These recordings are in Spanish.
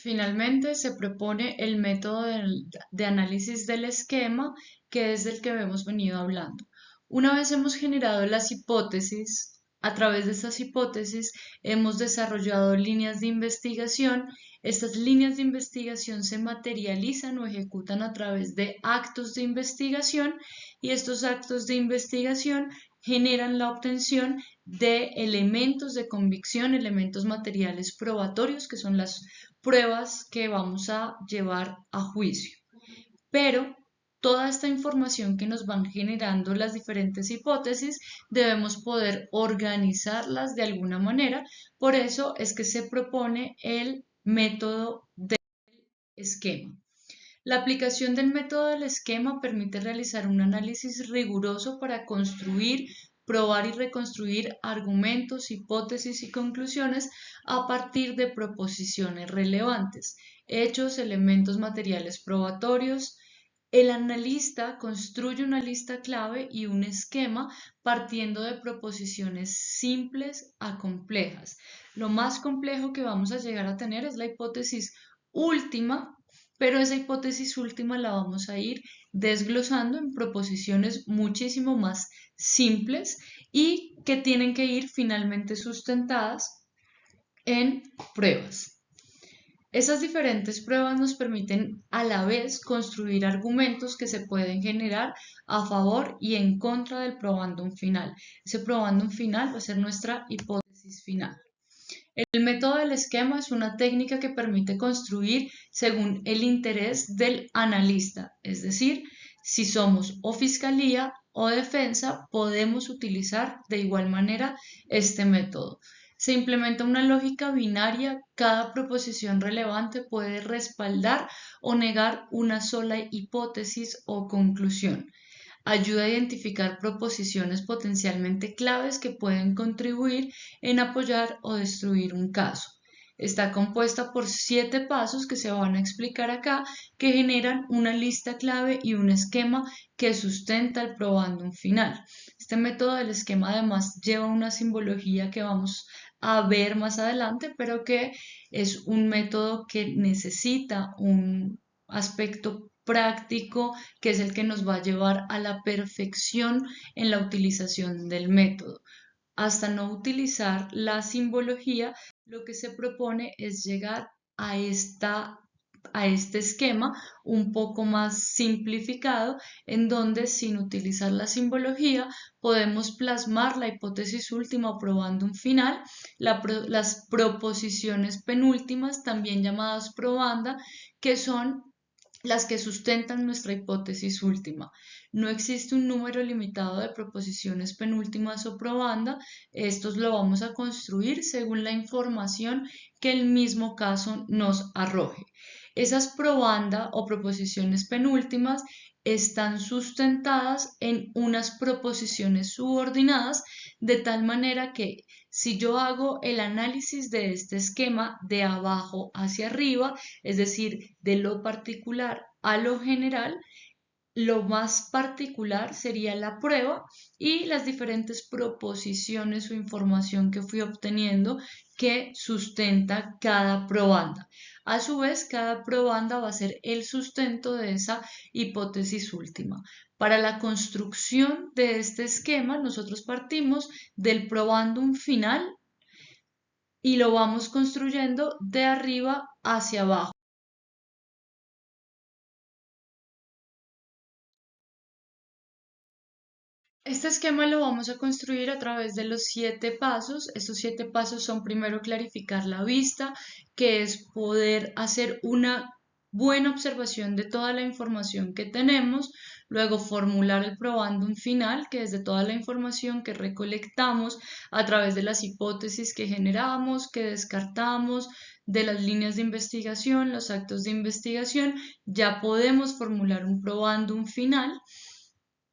Finalmente, se propone el método de análisis del esquema, que es del que hemos venido hablando. Una vez hemos generado las hipótesis, a través de estas hipótesis hemos desarrollado líneas de investigación. Estas líneas de investigación se materializan o ejecutan a través de actos de investigación y estos actos de investigación generan la obtención de elementos de convicción, elementos materiales probatorios, que son las pruebas que vamos a llevar a juicio. Pero toda esta información que nos van generando las diferentes hipótesis, debemos poder organizarlas de alguna manera. Por eso es que se propone el método del esquema. La aplicación del método del esquema permite realizar un análisis riguroso para construir, probar y reconstruir argumentos, hipótesis y conclusiones a partir de proposiciones relevantes, hechos, elementos materiales probatorios. El analista construye una lista clave y un esquema partiendo de proposiciones simples a complejas. Lo más complejo que vamos a llegar a tener es la hipótesis última, pero esa hipótesis última la vamos a ir desglosando en proposiciones muchísimo más simples y que tienen que ir finalmente sustentadas en pruebas. Esas diferentes pruebas nos permiten a la vez construir argumentos que se pueden generar a favor y en contra del probandum final. Ese probandum final va a ser nuestra hipótesis final. El método del esquema es una técnica que permite construir según el interés del analista, es decir, si somos o fiscalía o defensa, podemos utilizar de igual manera este método. Se implementa una lógica binaria, cada proposición relevante puede respaldar o negar una sola hipótesis o conclusión. Ayuda a identificar proposiciones potencialmente claves que pueden contribuir en apoyar o destruir un caso. Está compuesta por 7 pasos que se van a explicar acá, que generan una lista clave y un esquema que sustenta el probandum final. Este método del esquema además lleva una simbología que vamos a ver más adelante, pero que es un método que necesita un aspecto práctico, que es el que nos va a llevar a la perfección en la utilización del método. Hasta no utilizar la simbología, lo que se propone es llegar a este esquema un poco más simplificado, en donde sin utilizar la simbología podemos plasmar la hipótesis última probando un final, las proposiciones penúltimas, también llamadas probanda, que son las que sustentan nuestra hipótesis última. No existe un número limitado de proposiciones penúltimas o probanda, estos lo vamos a construir según la información que el mismo caso nos arroje. Esas probanda o proposiciones penúltimas están sustentadas en unas proposiciones subordinadas, de tal manera que si yo hago el análisis de este esquema de abajo hacia arriba, es decir, de lo particular a lo general, lo más particular sería la prueba y las diferentes proposiciones o información que fui obteniendo que sustenta cada probanda. A su vez, cada probanda va a ser el sustento de esa hipótesis última. Para la construcción de este esquema, nosotros partimos del probandum final y lo vamos construyendo de arriba hacia abajo. Este esquema lo vamos a construir a través de los 7 pasos. Estos 7 pasos son primero clarificar la vista, que es poder hacer una buena observación de toda la información que tenemos, luego formular el probandum final, que es de toda la información que recolectamos a través de las hipótesis que generamos, que descartamos, de las líneas de investigación, los actos de investigación, ya podemos formular un probandum final.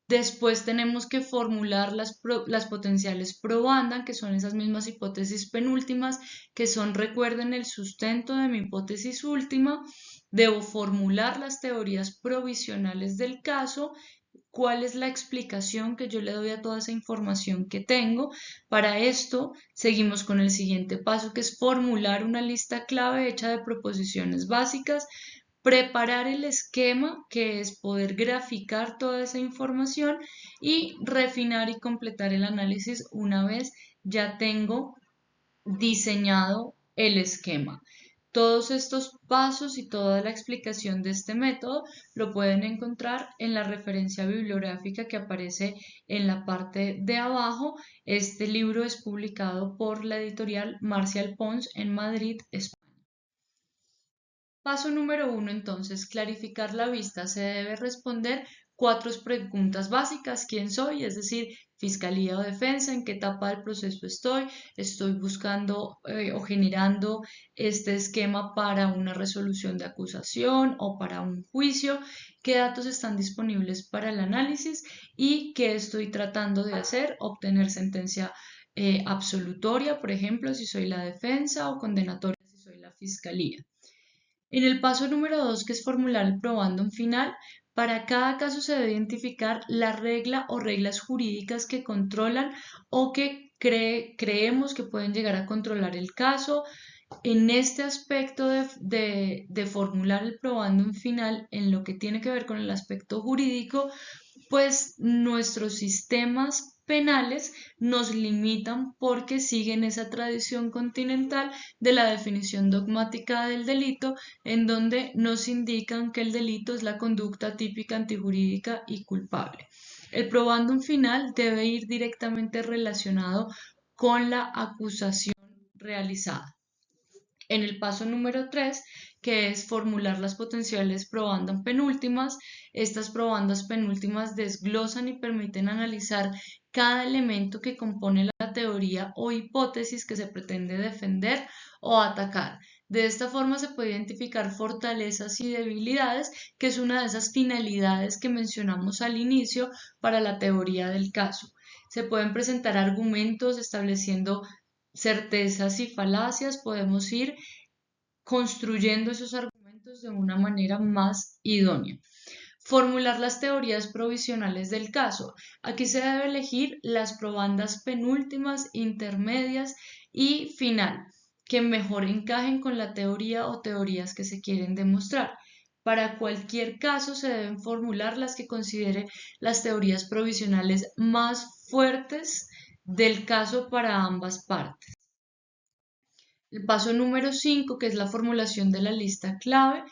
Después tenemos que formular las potenciales probanda, que son esas mismas hipótesis penúltimas, que son, recuerden, el sustento de mi hipótesis última. Debo formular las teorías provisionales del caso, cuál es la explicación que yo le doy a toda esa información que tengo. Para esto, seguimos con el siguiente paso, que es formular una lista clave hecha de proposiciones básicas, preparar el esquema, que es poder graficar toda esa información, y refinar y completar el análisis una vez ya tengo diseñado el esquema. Todos estos pasos y toda la explicación de este método lo pueden encontrar en la referencia bibliográfica que aparece en la parte de abajo. Este libro es publicado por la editorial Marcial Pons en Madrid, España. Paso número 1, entonces, clarificar la vista. Se debe responder 4 preguntas básicas. ¿Quién soy? Es decir, fiscalía o defensa, en qué etapa del proceso estoy buscando o generando este esquema para una resolución de acusación o para un juicio, qué datos están disponibles para el análisis y qué estoy tratando de hacer, obtener sentencia absolutoria, por ejemplo, si soy la defensa, o condenatoria si soy la fiscalía. En el paso número 2, que es formular el probándum final, para cada caso se debe identificar la regla o reglas jurídicas que controlan o que creemos que pueden llegar a controlar el caso. En este aspecto de formular el probándum final, en lo que tiene que ver con el aspecto jurídico, pues nuestros sistemas penales nos limitan porque siguen esa tradición continental de la definición dogmática del delito, en donde nos indican que el delito es la conducta típica, antijurídica y culpable. El probándum final debe ir directamente relacionado con la acusación realizada. En el paso número 3, que es formular las potenciales probandas penúltimas, estas probandas penúltimas desglosan y permiten analizar cada elemento que compone la teoría o hipótesis que se pretende defender o atacar. De esta forma se puede identificar fortalezas y debilidades, que es una de esas finalidades que mencionamos al inicio para la teoría del caso. Se pueden presentar argumentos estableciendo certezas y falacias, podemos ir construyendo esos argumentos de una manera más idónea. Formular las teorías provisionales del caso. Aquí se debe elegir las probandas penúltimas, intermedias y final, que mejor encajen con la teoría o teorías que se quieren demostrar. Para cualquier caso se deben formular las que considere las teorías provisionales más fuertes del caso para ambas partes. El paso número 5, que es la formulación de la lista clave,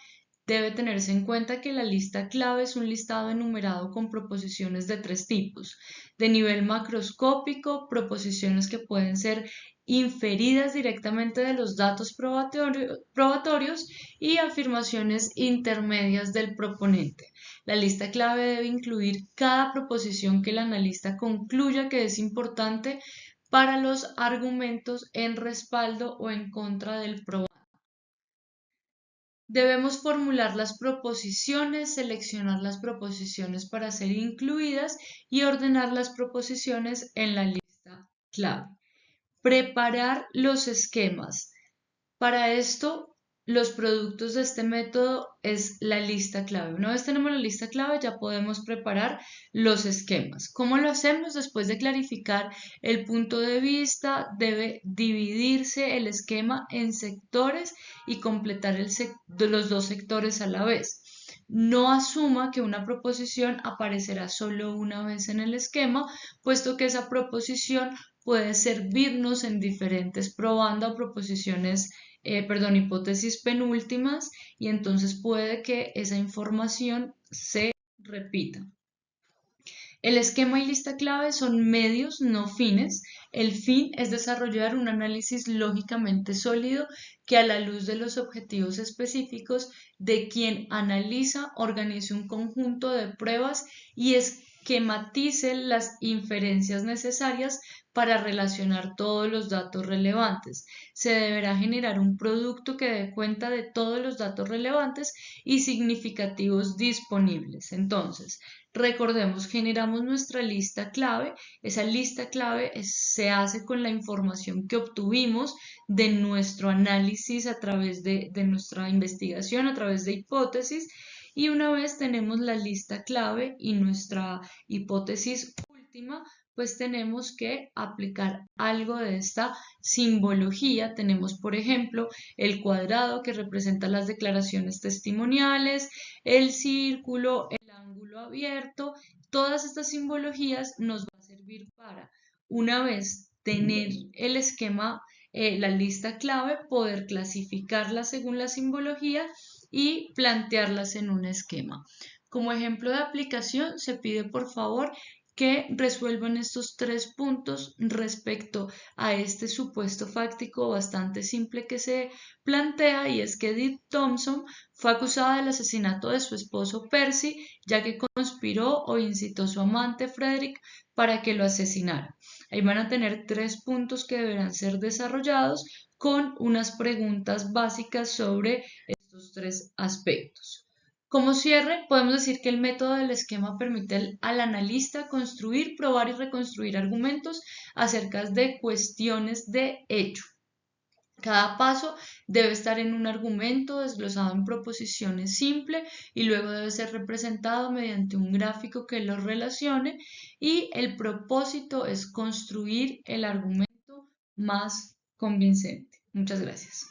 debe tenerse en cuenta que la lista clave es un listado enumerado con proposiciones de 3 tipos: de nivel macroscópico, proposiciones que pueden ser inferidas directamente de los datos probatorios, y afirmaciones intermedias del proponente. La lista clave debe incluir cada proposición que el analista concluya que es importante para los argumentos en respaldo o en contra del probando. Debemos formular las proposiciones, seleccionar las proposiciones para ser incluidas y ordenar las proposiciones en la lista clave. Preparar los esquemas. Para esto, los productos de este método es la lista clave. Una vez tenemos la lista clave, ya podemos preparar los esquemas. ¿Cómo lo hacemos? Después de clarificar el punto de vista, debe dividirse el esquema en sectores y completar los 2 sectores a la vez. No asuma que una proposición aparecerá solo una vez en el esquema, puesto que esa proposición puede servirnos en diferentes probando o proposiciones, hipótesis penúltimas, y entonces puede que esa información se repita. El esquema y lista clave son medios, no fines. El fin es desarrollar un análisis lógicamente sólido que, a la luz de los objetivos específicos de quien analiza, organice un conjunto de pruebas y esquematice las inferencias necesarias para relacionar todos los datos relevantes. Se deberá generar un producto que dé cuenta de todos los datos relevantes y significativos disponibles. Entonces, recordemos, generamos nuestra lista clave. Esa lista clave se hace con la información que obtuvimos de nuestro análisis a través de nuestra investigación, a través de hipótesis, Y una vez tenemos la lista clave y nuestra hipótesis última, pues tenemos que aplicar algo de esta simbología. Tenemos, por ejemplo, el cuadrado que representa las declaraciones testimoniales, el círculo, el ángulo abierto. Todas estas simbologías nos va a servir para, una vez tener el esquema, la lista clave, poder clasificarlas según la simbología y plantearlas en un esquema. Como ejemplo de aplicación, se pide por favor que resuelvan estos 3 puntos respecto a este supuesto fáctico bastante simple que se plantea, y es que Edith Thompson fue acusada del asesinato de su esposo Percy, ya que conspiró o incitó a su amante Frederick para que lo asesinara. Ahí van a tener 3 puntos que deberán ser desarrollados con unas preguntas básicas sobre estos 3 aspectos. Como cierre, podemos decir que el método del esquema permite al analista construir, probar y reconstruir argumentos acerca de cuestiones de hecho. Cada paso debe estar en un argumento desglosado en proposiciones simples y luego debe ser representado mediante un gráfico que los relacione, y el propósito es construir el argumento más convincente. Muchas gracias.